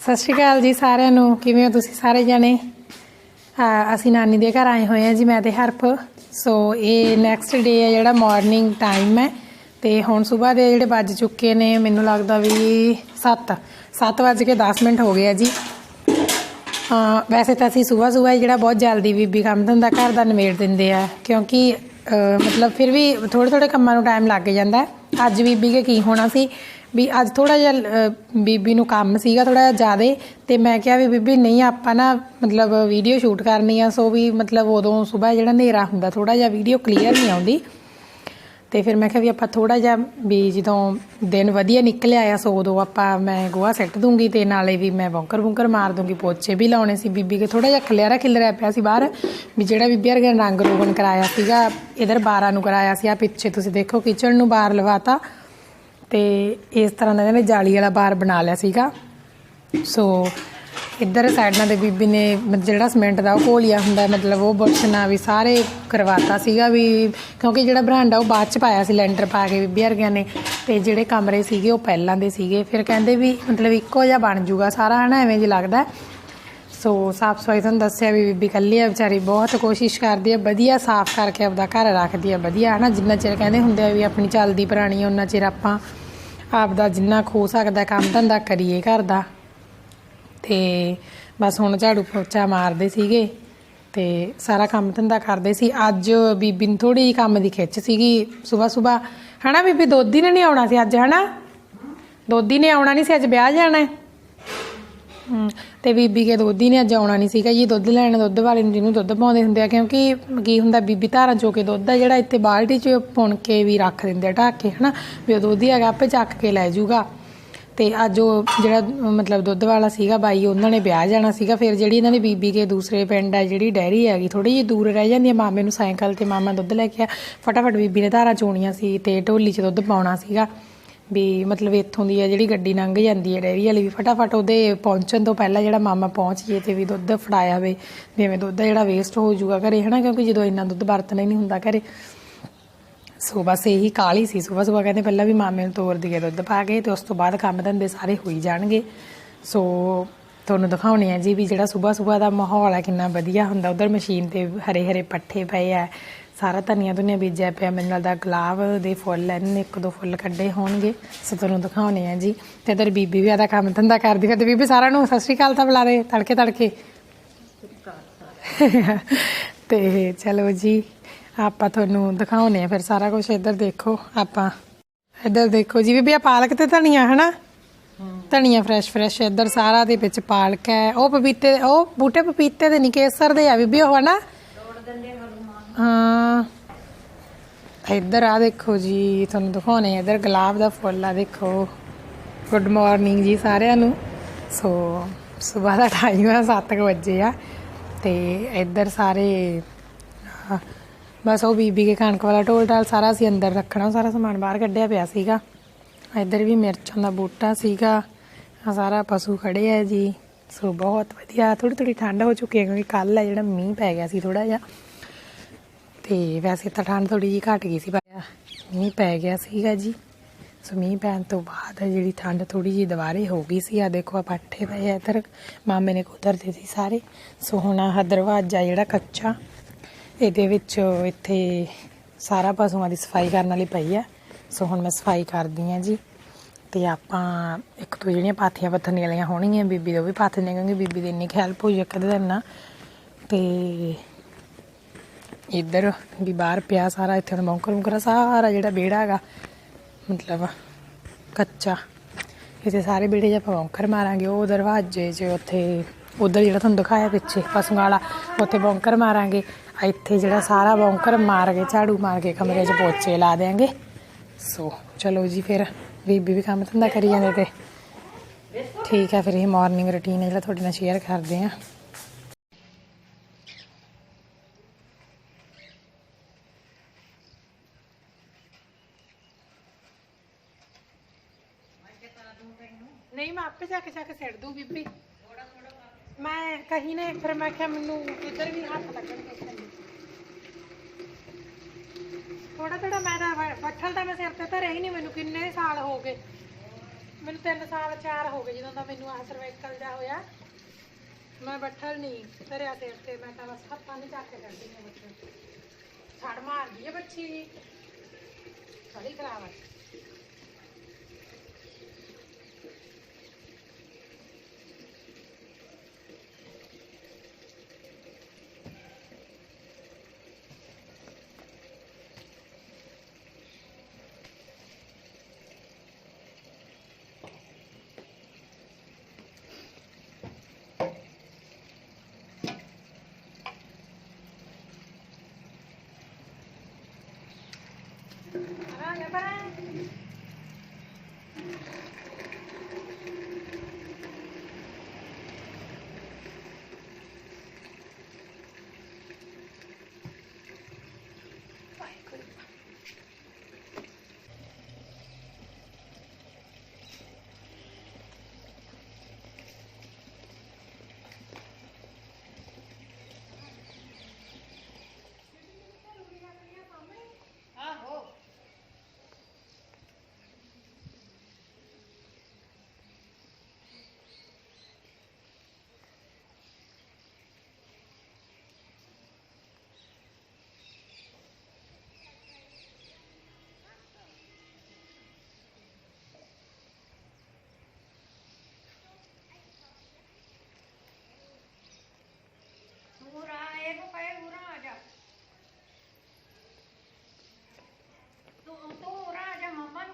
सत श्री अकाल जी सारिਆਂ ਨੂੰ ਕਿਵੇਂ ਹੋ ਤੁਸੀਂ ਸਾਰੇ ਜਣੇ। ਅਸੀਂ ਨਾਨੀ ਦੇ ਘਰ ਆਏ ਹੋਏ ਆ ਜੀ, मैं ते हरफ। सो ये नैक्सट डे है ਜਿਹੜਾ मॉर्निंग टाइम है तो हुण सुबह के ਜਿਹੜੇ ਵੱਜ चुके ने मैनू लगता भी 7:10 हो गया जी। वैसे तो असी सुबह सुबह ਜਿਹੜਾ बहुत जल्दी बीबी काम धंधा घर का निमेड़ देंगे है, क्योंकि मतलब फिर भी थोड़े थोड़े कामों नूं टाइम लग जाता है। अज बीबी के की होना सी भी अज थोड़ा जिहा बीबी नूं काम सीगा थोड़ा ज़्यादा, तो मैं क्या भी बीबी नहीं आपां ना मतलब वीडियो शूट करनी आ। सो भी मतलब उदों सुबह जिहड़ा हनेरा हुंदा थोड़ा जिहा वीडियो क्लीयर नहीं आउंदी, तो फिर मैं भी आपां थोड़ा जिहा भी जदों दिन वधिया निकलिया आ सो उदों आपां मैं गोहा सिट दूँगी, तो नाले भी मैं बौंकर बूंकर मार दूँगी। पोचे भी लाने सी, बीबी के थोड़ा जिहा खिलरिया पिया सी बाहर भी जिहड़ा बीबी वर्गे रंग रोगन कराया सीगा, इधर बारां नूं कराया सी। आ पिछे तुसीं देखो किचन नूं बार लवाता, तो इस तरह का इन्हें जाली वाला बार बना लिया सीगा। सो इधर साइडा ते बीबी ने जो सीमेंट का घोलिया होंगे मतलब वो बुरशना भी सारे करवाता सीगा भी, क्योंकि जो बरांडा वो बाद च पाया सी लैंटर पा के बीबी वर्गिया ने, तो जोड़े कमरे सीगे वो पहलों के सीगे, फिर कहते भी मतलब इक्को जिहा बन जूगा सारा है ना, एवें जी लगता। सो साफ सफाई तुहानूं दस्सिया भी बीबी कल्ली है बेचारी, बहुत कोशिश करती है वधिया साफ करके आपदा घर रखती है वधिया है ना। जिन्ना चिर कहते होंगे भी अपनी चलती पुरानी उन्ना चिर आपां आपदा जिन्ना खो सकदा काम धंधा करिए घर दा। ते बस हुण झाड़ू पोचा मारदे सीगे ते सारा काम धंधा करदे सी। अज बीबी नूं थोड़ी काम दी खिच सीगी सुबह सुबह है ना बीबी, दोधी ने नहीं आउणा सी अज है ना, दोधी ने आउणा नहीं सी अज, ब्याह जाना है। तो बीबी के दोधी ने अज आउणा नहीं सीगा जी, दुध लैण दुध वाले जिन्होंने दुध पाउंदे हुंदे आ, क्योंकि की हुंदा बीबी धारां चो के दुध आ जिहड़ा इत्थे बाल्टी च पुण के भी रख दिंदे ढक के है ना, भी दोधी आ आपे चक के लै जूगा। तो अज जिहड़ा मतलब दुध वाला सीगा बाई उन्होंने ब्याह जाना सीगा, फिर जिहड़ी इन्हां दी बीबी के दूसरे पिंड है जिहड़ी डेयरी हैगी थोड़ी जी दूर रह जांदी है, मामे नूं साइकिल ते मामा दुध लैके फटाफट बीबी ने धारां चोणियां सी ते ढोली च दुध पाउणा सीगा भी, मतलब इत्थों दी जिहड़ी गड्डी लंघ जांदी है डेयरी वाली भी फटाफट उहदे पहुंचण तो पहला जिहड़ा मामा पहुंच जे ते भी दुध फड़ाया वे, जिवें दुध जिहड़ा वेस्ट हो जूगा घरे है ना, क्योंकि जदों इन्ना दुध वरतना ही नहीं हुंदा घरे। सो बस यही काली सी सुबह सुबह कहते पहला भी मामे नूं तोर दईए दुध पा के, तो उस तो बाद काम धंधे सारे हो ही जाणगे। सो तुहानूं दिखाउने आ जी भी जिहड़ा सुबह सुबह का माहौल है किन्ना वधिया हुंदा। उधर मशीन ते हरे हरे पट्ठे पे है, सारा धनिया धुनिया बीजा पिया, मैनूं लगदा गुलाब दे फुੱਲ इन्होंने एक दो फुੱਲ कड्ढे होणगे। सो तुहानूं दिखाउने आ जी। ते इधर बीबी भी आदा काम धंधा करदी फिरदी। बीबी सारा नूं सत श्री अकाल तां बुला दे तड़के तड़के। ते चलो जी आपां तुहानूं दिखाउने फिर सारा कुछ। इधर देखो आपां, इधर देखो जी बीबी आ पालक ते धनिया है ना, धनिया फ्रैश फ्रैश इधर सारा दे विच पालक है। ओ पपीते ओ बूटे पपीते दे नहीं केसर दे आ बीबी ओ है ना। हाँ इधर आ देखो जी तुहानूं दिखाउने इधर गुलाब दा फुੱਲ आ देखो। गुड मॉर्निंग जी सारिਆਂ ਨੂੰ। सो सुबह का टाइम है 7 बजे आ, तो इधर सारे बस वो बीबी के कणक वाला ढोल ढाल सारा असीं अंदर रखना, सारा समान बाहर कढ़िया पिया सीगा। इधर भी मिर्चां दा बूटा सीगा, सारा पशु खड़े है जी। सो बहुत वधिया, थोड़ी थोड़ी ठंड हो चुकी है क्योंकि कल है जिहड़ा मींह पै गया सी थोड़ा जिहा, तो वैसे तो ठंड थोड़ी जी घट गई सी पर मींह पै गया सीगा जी। सो मींह पैन तो बाद जी ठंड थोड़ी जी दोबारे हो गई सी। आ देखो पट्ठे पे है इधर मामे ने कुतरते सी सारे। सो हुण आह दरवाजा जिहड़ा कच्चा ਇਹਦੇ ਵਿੱਚ ਇੱਥੇ सारा पशुओं की सफाई करने वाली पई है। सो हुण मैं सफाई करदी हाँ जी। तो आपां एक तो जिहड़ियां पाथियां पत्थरने वालियां होणगियां बीबी दे भी पाथने, क्योंकि बीबी दी इन्नी हेल्प होई एक दिन ना। तो इधर भी बाहर पिया सारा, इत्थे मौंकर मुंकर सारा जिहड़ा बेड़ा हैगा मतलब कच्चा, इत्थे सारे बेड़े च आपां बौंकर मारांगे। वो दरवाजे च उत्थे उधर जिहड़ा तुहानूं दिखाया पिछे पशुआं वाला उत्थे बौंकर मारांगे। इत्थे जिहड़ा सारा बौंकर मार के झाड़ू मार के कमरे च पोचे ला देंगे। सो चलो जी फिर बीबी भी काम धंधा करी जांदे ते ठीक है। फिर ये मॉर्निंग रूटीन है जिहड़ा तुहाडे नाल शेयर करदे आ। नहीं मैं आपे जाके सिट दूँ बीबी, मैं कहीं ने फिर मैं क्या मैनू इधर भी हाथ लगन थोड़ा थोड़ा मैं बट्ठल तो मैं सिर ते धरे ही नहीं, मैनू किन्ने साल हो गए मैंने 3 साल 4 हो गए जो मैनू आ सर्वाइकल जा होया। मैं बैठल नहीं धरिया सिर से, मैं तो बस हत्था नहीं चक के चढ़ती है बच्चे छड़ मार दी है बच्ची जी बड़ी खराब है। Ya para पूरा एक पे पूरा आ जा तू पूरा आ जा मम्मा।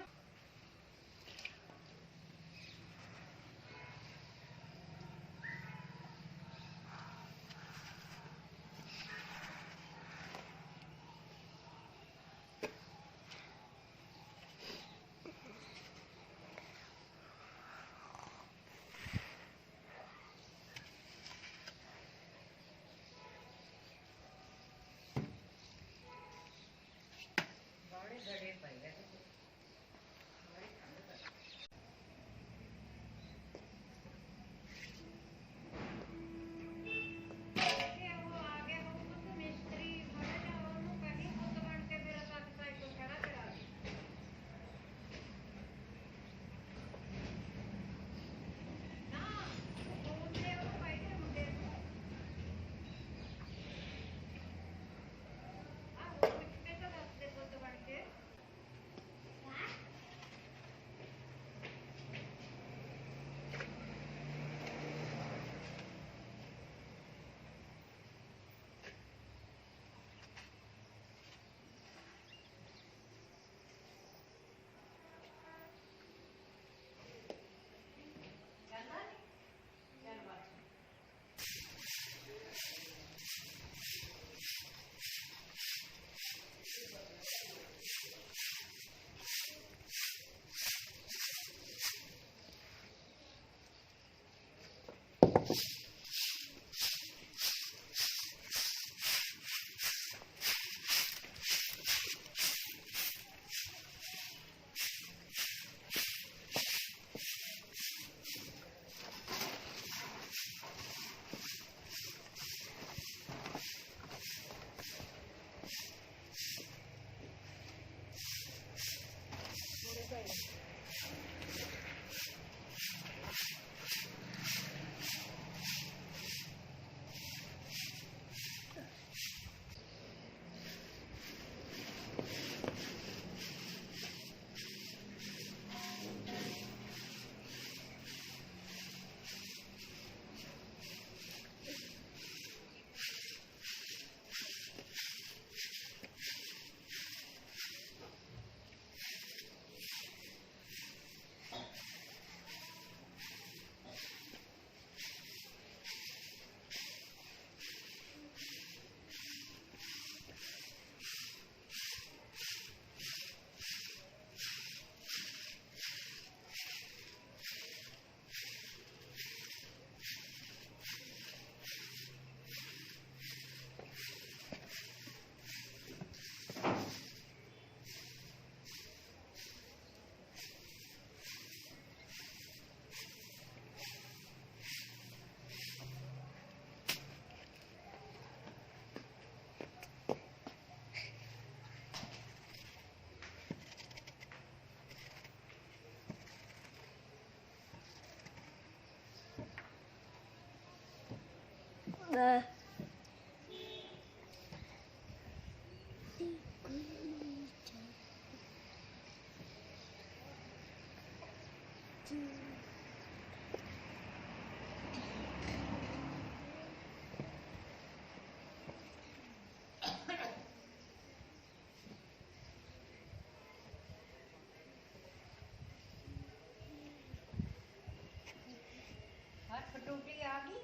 हथ टूटी आ गई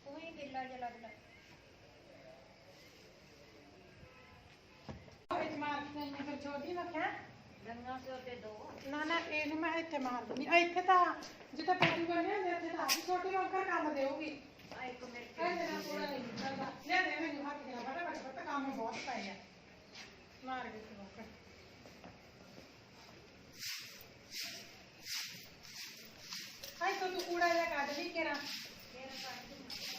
तू ही गिल्ला जो लगता फिर छोटी रखा गंगा से होते दो ना ना ਇਹਨੂੰ ਮੈਂ ਇੱਥੇ ਮਾਰ ਦਿੰਦੀ ਆ ਇੱਥੇ ਤਾਂ ਜਿੱਥੇ ਪੱਟੀ ਬਣੇ ਹੁੰਦੇ ਇੱਥੇ ਤਾਂ ਛੋਟੀ ਨੌਕਰ ਕੰਮ ਦੇਊਗੀ आ एक मिनट ਇਹਦੇ ਨਾਲ ਥੋੜਾ ਨਹੀਂ ਚੱਲਦਾ ਲੈ ਦੇ ਮੈਨੂੰ ਹੱਥ ਦੇ ਬੜਾ ਬੜਾ ਕੰਮ ਬਹੁਤ ਪਏ ਆ ਮਾਰ ਕੇ ਨੌਕਰ ਹਾਈ ਤੂੰ ਕੂੜਾ ਜਿਹਾ ਕੱਢ ਲਈ ਕਿਹੜਾ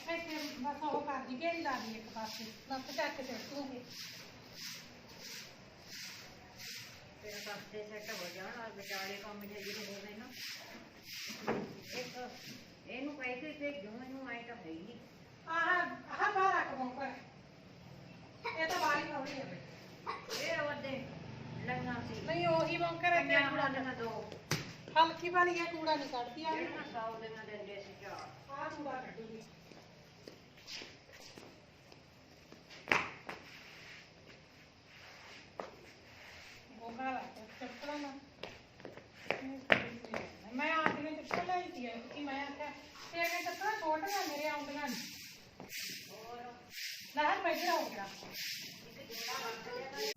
ਇੱਥੇ ਬਸ ਉਹ ਕਰ ਦੀ ਢੇਰੀ ਲਾ ਦੀ ਇੱਕ ਪਾਸੇ ਬਸ ਚੱਕ ਕੇ ਸੁੱਟ ਦੂੰਗੀ तेरे पास्ते सेट हो जान और बेचारे काम जे हो गए ना एक ਇਹਨੂੰ ਪੈਸੇ ਭੇਜੋ ਮੈਨੂੰ ਆਈ ਤਾਂ ਹੈ ਹੀ ਨਹੀਂ ਆਹ ਬਾਹਰ ਰੱਖ ਮੋਕਰ ਇਹ ਤਾਂ ਬਾਹਰ ਹੀ ਖੜੀ ਹੈ ਇਹ ਉਹਦੇ ਲੰਗਾ ਸੀ ਨਹੀਂ ਉਹੀ ਮੋਕਰ ਹੈ ਪੰਜਾਂ ਕੂੜਾ ਨਾ ਦੋ ਹਲਕੀ ਵਾਲੀ ਹੈ ਕੂੜਾ ਨਹੀਂ ਕੱਢਦੀ ਆ ਜਿਹੜਾ 100 ਦੇ ਨਾਲ ਦਿੰਦੇ ਸੀ ਚਾਰ ਆਹ ਕੂੜਾ ਕੱਢੂਗੀ ਗੋਗਾ ਲਾ ਚੱਪਲਾਂ ਨਾ ਮੈਂ ਆਪ ਨੇ ਚੱਪਲ ਲਈ ਸੀ ਕਿ ਮੈਂ ਆਖਿਆ ਤੇ ਇਹ ਚੱਪਲਾਂ ਛੋਟੀਆਂ ਮੇਰੇ ਆਉਂਦੀਆਂ ਨਹੀਂ ਹੋਰ ਲਹਿਰ ਬੈਠਾ ਹੋ ਗਿਆ ਇੱਕ ਜੋੜਾ ਵਰਤ ਲਿਆ